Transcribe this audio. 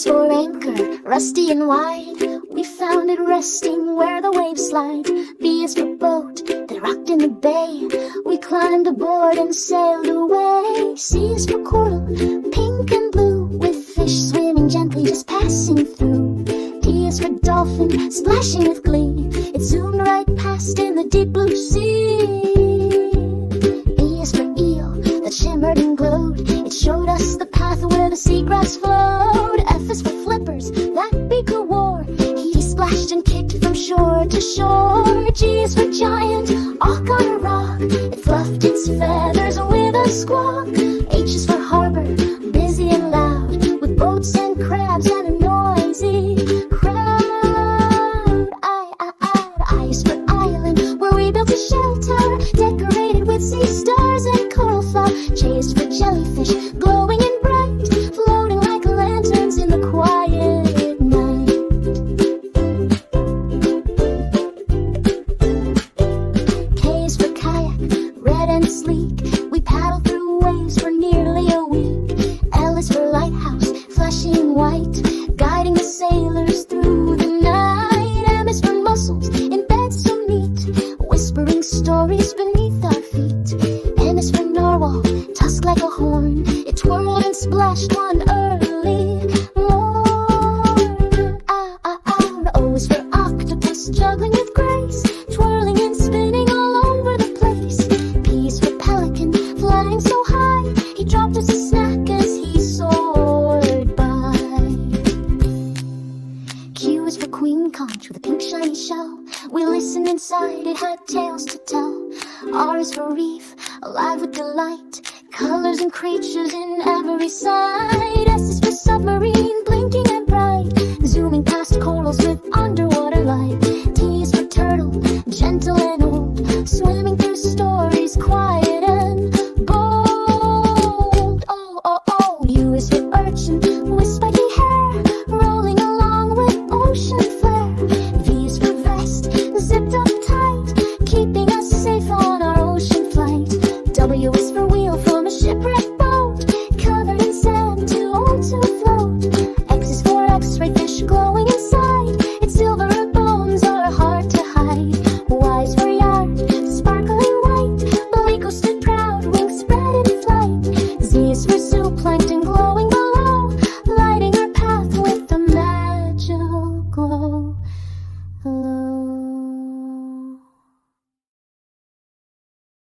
is for anchor, rusty and wide. We found it resting where the waves slide. B is for boat that rocked in the bay. We climbed aboard and sailed away. C is for coral, pink and blue, with fish swimming gently just passing through. D is for dolphin, splashing with glee. It zoomed right past in the deep blue sea. E is for eel that shimmered and glowed. It showed us the path where the seagrass flowed. F is for flippers that Beakoo wore. He splashed and kicked from shore to shore. G is for giant, auk on a rock. It fluffed its feathers with a squawk. H is for harbor, busy and loud, with boats and crabs and a noisy crowd. I is for island, where we built a shelter, decorated with sea stars and coral flower. J is for jellyfish, glowing and bright, floating like lanterns in the quiet night. K is for kayak, red and sleek. We paddled through waves for nearly a week. L is for lighthouse, flashing white, guiding the sailors through the night. M is for mussels in bed so neat, whispering stories beneath our feet. N is for narwhal, tusk like a horn. It twirled and splashed one early morn. O is for octopus, juggling with grace, twirling and spinning all over the place. P is for pelican, flying so high, he dropped us a snack as he soared by. Q is for queen conch with a pink shiny shell. We listened inside, it had tales to tell. R is for reef, alive with delight, colors and creatures in every sight. S is for submarine, blinking and bright, zooming past corals with underwater light. T is for turtle, gentle and old, swimming